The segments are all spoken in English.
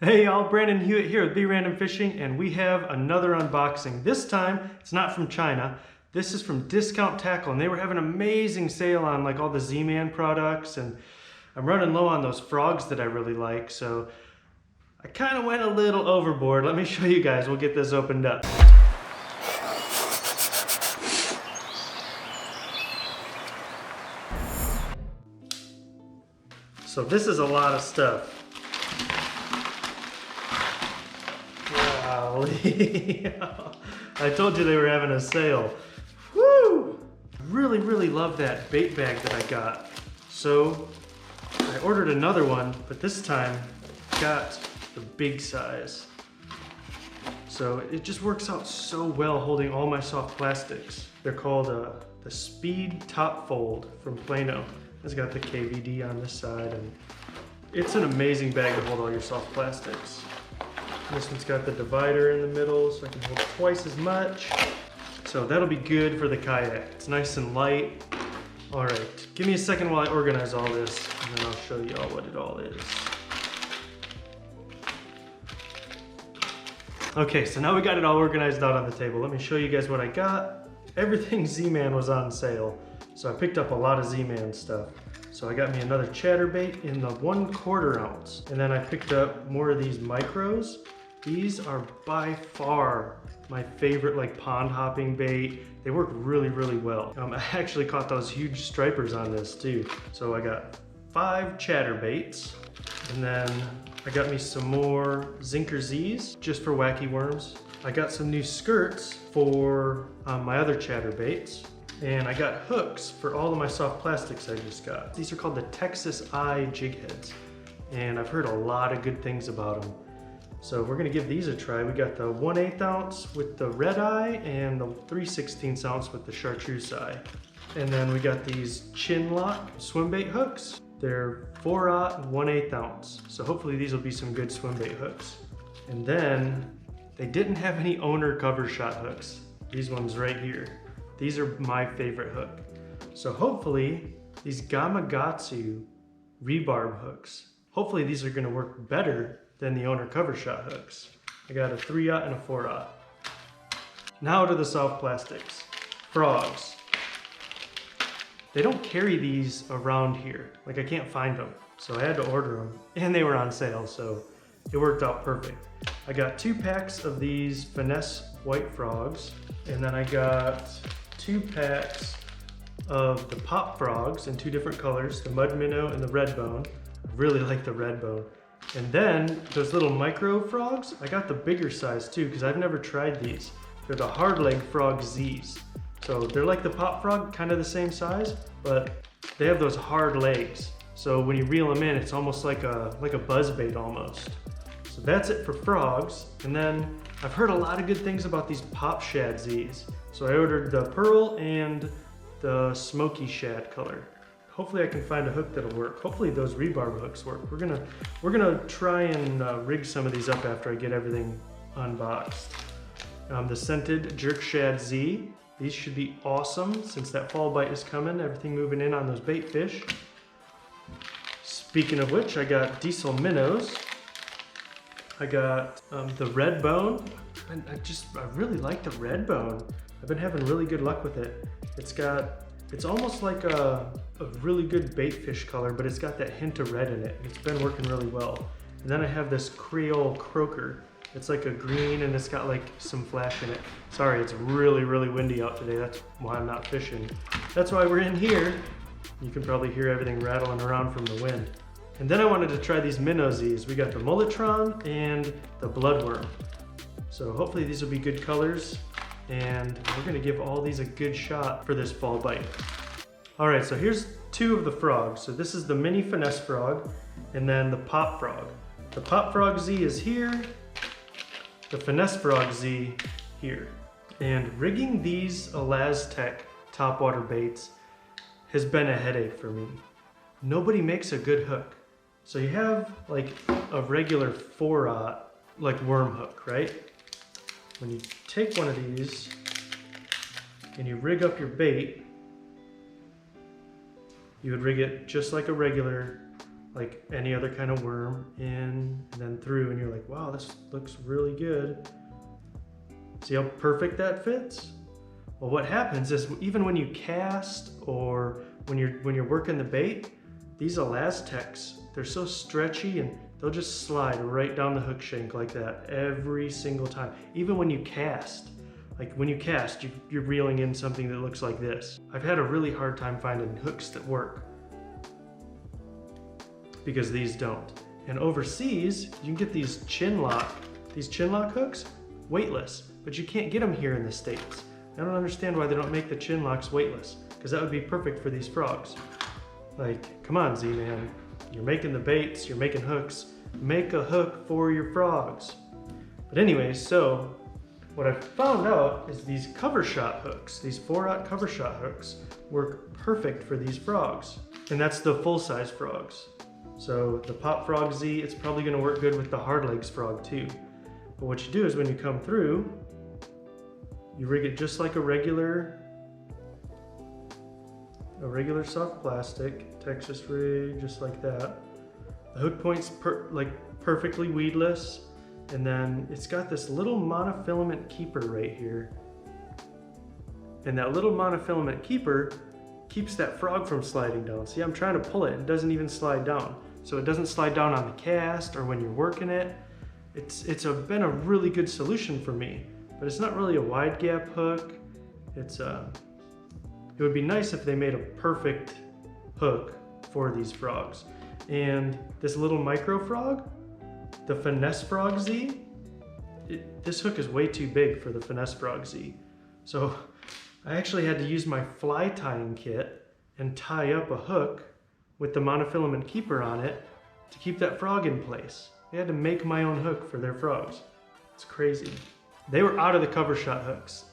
Hey y'all, Brandon Hewitt here with Be Random Fishing, and we have another unboxing. This time, it's not from China. This is from Discount Tackle, and they were having an amazing sale on like all the ZMan products, and I'm running low on those frogs that I really like, so I kind of went a little overboard. Let me show you guys. We'll get this opened up. So this is a lot of stuff. I told you they were having a sale. Woo! Really love that bait bag that I got. So I ordered another one, but this time got the big size. So it just works out so well holding all my soft plastics. They're called the Speed Top Fold from Plano. It's got the KVD on this side, and it's an amazing bag to hold all your soft plastics. This one's got the divider in the middle, so I can hold twice as much. So that'll be good for the kayak. It's nice and light. All right, give me a second while I organize all this, and then I'll show you all what it all is. Okay, so now we got it all organized out on the table. Let me show you guys what I got. Everything ZMan was on sale, so I picked up a lot of ZMan stuff. So I got me another chatterbait in the 1/4 ounce, and then I picked up more of these micros. These are by far my favorite like pond hopping bait. They work really well. I actually caught those huge stripers on this too. So I got 5 chatterbaits, and then I got me some more Zinker Z's just for wacky worms. I got some new skirts for my other chatterbaits. And I got hooks for all of my soft plastics I just got. These are called the Texas Eye jig heads, and I've heard a lot of good things about them. So we're gonna give these a try. We got the 1/8 ounce with the red eye and the 3/16 ounce with the chartreuse eye. And then we got these chin lock swim bait hooks. They're 4/0 and 1/8 ounce. So hopefully these will be some good swim bait hooks. And then they didn't have any owner cover shot hooks. These ones right here. These are my favorite hook. So hopefully these Gamakatsu Rebarb hooks, hopefully these are gonna work better than the owner cover shot hooks. I got a 3/0 and a 4/0. Now to the soft plastics. FrogZ. They don't carry these around here. Like I can't find them. So I had to order them, and they were on sale, so it worked out perfect. I got 2 packs of these finesse white frogs, and then I got 2 packs of the pop frogs in 2 different colors, the mud minnow and the red bone. I really like the red bone. And then those little micro frogs, I got the bigger size too, because I've never tried these. They're the hard leg FrogZ's. So they're like the pop frog, kind of the same size, but they have those hard legs. So when you reel them in, it's almost like a buzz bait almost. So that's it for frogs. And then I've heard a lot of good things about these pop ShadZ's. So I ordered the pearl and the smoky shad color. Hopefully I can find a hook that'll work. Hopefully those rebarb hooks work. We're gonna try and rig some of these up after I get everything unboxed. The scented jerk ShadZ. These should be awesome since that fall bite is coming. Everything moving in on those bait fish. Speaking of which, I got Diesel MinnowZ. I got the red bone. And I really like the red bone. I've been having really good luck with it. It's almost like a really good bait fish color, but it's got that hint of red in it. It's been working really well. And then I have this Creole croaker. It's like a green and it's got like some flash in it. Sorry, it's really windy out today. That's why I'm not fishing. That's why we're in here. You can probably hear everything rattling around from the wind. And then I wanted to try these Minnow Z's. We got the Mulletron and the Bloodworm. So hopefully these will be good colors, and we're gonna give all these a good shot for this fall bite. All right, so here's 2 of the frogs. So this is the mini finesse frog, and then the pop frog. The pop frog Z is here, the finesse frog Z here. And rigging these Elaztech topwater baits has been a headache for me. Nobody makes a good hook. So you have like a regular 4/0 like worm hook, right? When you take one of these and you rig up your bait, you would rig it just like a regular like any other kind of worm, in and then through, and you're like, wow, this looks really good. See how perfect that fits? Well, what happens is even when you cast or when you're working the bait, these Elaztechs, they're so stretchy and they'll just slide right down the hook shank like that every single time. Even when you cast, like when you cast, you're reeling in something that looks like this. I've had a really hard time finding hooks that work because these don't. And overseas, you can get these chin lock hooks weightless, but you can't get them here in the States. I don't understand why they don't make the chin locks weightless, because that would be perfect for these frogs. Like, come on, Z-Man. You're making the baits, you're making hooks. Make a hook for your frogs. But anyways, so what I found out is these cover shot hooks, these 4/0 cover shot hooks, work perfect for these frogs. And that's the full-size frogs. So the Pop FrogZ, it's probably gonna work good with the hard legs frog too. But what you do is when you come through, you rig it just like a regular soft plastic, Texas rig, just like that. The hook point's perfectly weedless, and then it's got this little monofilament keeper right here. And that little monofilament keeper keeps that frog from sliding down. See, I'm trying to pull it, it doesn't even slide down. So it doesn't slide down on the cast or when you're working it. It's been a really good solution for me, but it's not really a wide gap hook. It would be nice if they made a perfect hook for these frogs. And this little micro frog, the finesse FrogZ, this hook is way too big for the finesse FrogZ. So I actually had to use my fly tying kit and tie up a hook with the monofilament keeper on it to keep that frog in place. I had to make my own hook for their frogs. It's crazy. They were out of the cover shot hooks.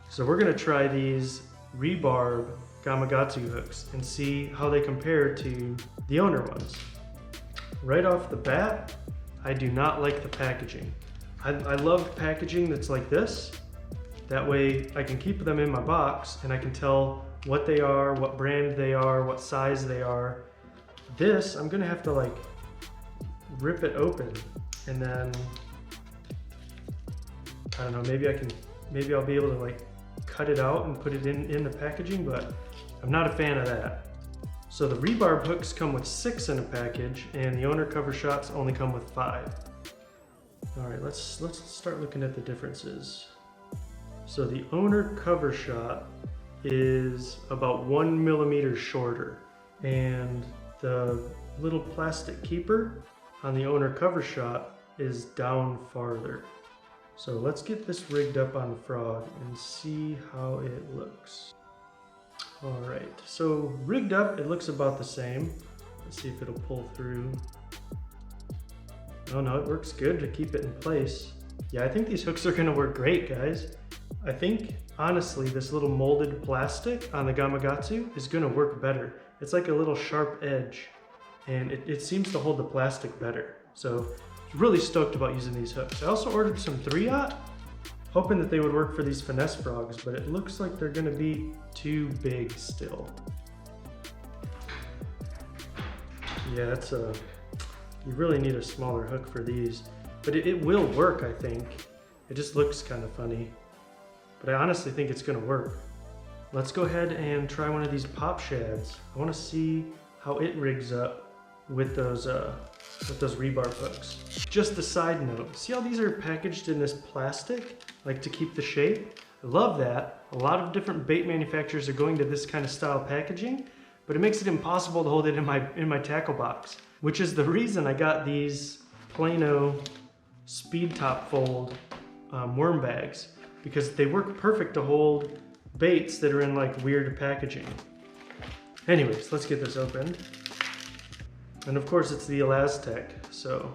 So we're gonna try these Rebarb Gamakatsu hooks and see how they compare to the owner ones. Right off the bat, I do not like the packaging. I love packaging that's like this. That way I can keep them in my box and I can tell what they are, what brand they are, what size they are. This, I'm gonna have to like rip it open and then, I don't know, maybe I'll be able to like cut it out and put it in the packaging, but I'm not a fan of that. So the Rebarb hooks come with 6 in a package and the owner cover shots only come with 5. All right, let's start looking at the differences. So the owner cover shot is about 1 millimeter shorter, and the little plastic keeper on the owner cover shot is down farther. So let's get this rigged up on the frog and see how it looks. All right, so rigged up, it looks about the same. Let's see if it'll pull through. Oh no, it works good to keep it in place. Yeah, I think these hooks are gonna work great, guys. I think, honestly, this little molded plastic on the Gamakatsu is gonna work better. It's like a little sharp edge, and it seems to hold the plastic better. So, really stoked about using these hooks. I also ordered some 3/0, hoping that they would work for these finesse frogs, but it looks like they're gonna be too big still. Yeah, you really need a smaller hook for these, but it will work, I think. It just looks kind of funny, but I honestly think it's gonna work. Let's go ahead and try one of these pop shads. I wanna see how it rigs up with those rebar hooks. Just a side note, see how these are packaged in this plastic, like to keep the shape? I love that. A lot of different bait manufacturers are going to this kind of style packaging, but it makes it impossible to hold it in my tackle box, which is the reason I got these Plano speed top fold worm bags, because they work perfect to hold baits that are in like weird packaging. Anyways, let's get this opened. And of course it's the Elaztech, so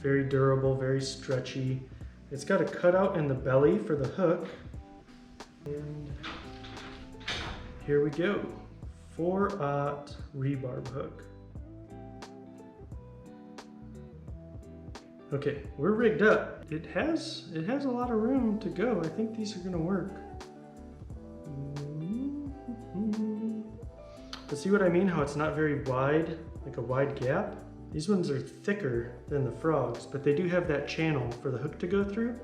very durable, very stretchy. It's got a cutout in the belly for the hook. And here we go, 4/0 rebarb hook. Okay, we're rigged up. It has a lot of room to go. I think these are gonna work. But see what I mean? How it's not very wide? like a wide gap. These ones are thicker than the FrogZ, but they do have that channel for the hook to go through.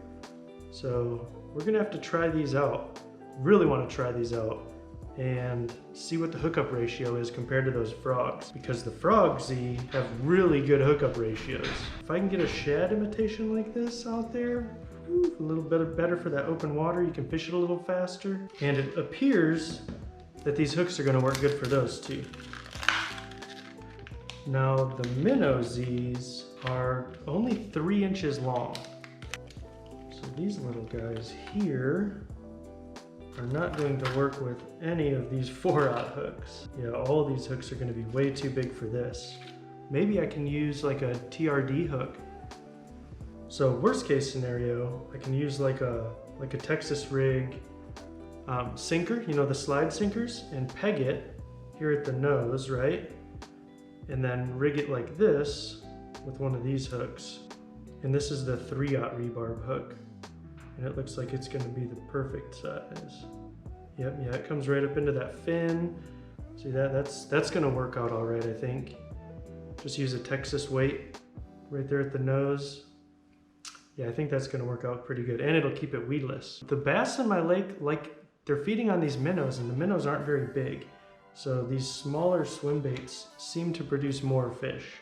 So we're gonna have to try these out. Really wanna try these out and see what the hookup ratio is compared to those FrogZ, because the FrogZ have really good hookup ratios. If I can get a shad imitation like this out there, a little bit better for that open water, you can fish it a little faster. And it appears that these hooks are gonna work good for those too. Now the Minnow Z's are only 3 inches long. So these little guys here are not going to work with any of these 4/0 hooks. Yeah, all of these hooks are going to be way too big for this. Maybe I can use like a TRD hook. So worst case scenario, I can use like a Texas rig sinker, you know, the slide sinkers, and peg it here at the nose, right? And then rig it like this with one of these hooks. And this is the 3/0 rebarb hook. And it looks like it's gonna be the perfect size. Yep, yeah, it comes right up into that fin. See that? That's gonna work out all right, I think. Just use a Texas weight right there at the nose. Yeah, I think that's gonna work out pretty good, and it'll keep it weedless. The bass in my lake, like, they're feeding on these minnows, and the minnows aren't very big. So these smaller swim baits seem to produce more fish.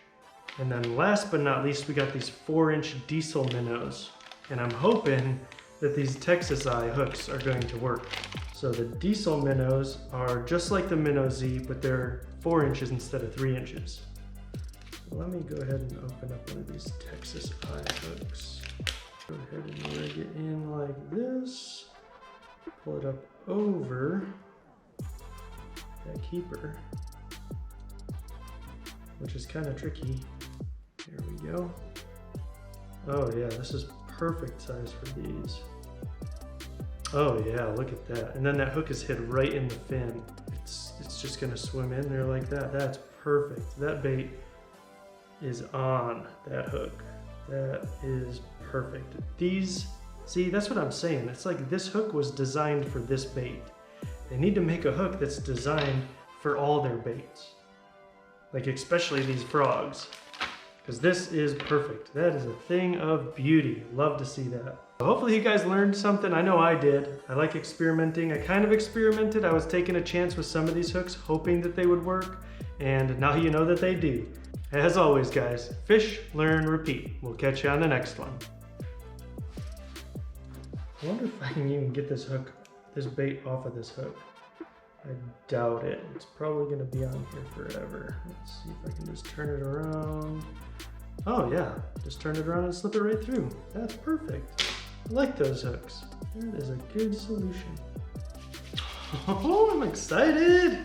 And then last but not least, we got these 4-inch Diesel MinnowZ. And I'm hoping that these Texas eye hooks are going to work. So the Diesel MinnowZ are just like the Minnow Z, but they're 4 inches instead of 3 inches. So let me go ahead and open up one of these Texas eye hooks. Go ahead and rig it in like this. Pull it up over that keeper, which is kind of tricky. There we go. Oh yeah, this is perfect size for these. Oh yeah, look at that. And then that hook is hit right in the fin. It's just gonna swim in there like that. That's perfect. That bait is on that hook. That is perfect. These, see, that's what I'm saying. It's like this hook was designed for this bait. They need to make a hook that's designed for all their baits. Like especially these FrogZ, because this is perfect. That is a thing of beauty. Love to see that. Hopefully you guys learned something. I know I did. I like experimenting. I kind of experimented. I was taking a chance with some of these hooks, hoping that they would work, and now you know that they do. As always, guys, fish, learn, repeat. We'll catch you on the next one. I wonder if I can even get this hook, this bait off of this hook. I doubt it. It's probably gonna be on here forever. Let's see if I can just turn it around. Oh yeah, just turn it around and slip it right through. That's perfect. I like those hooks. That is a good solution. Oh, I'm excited.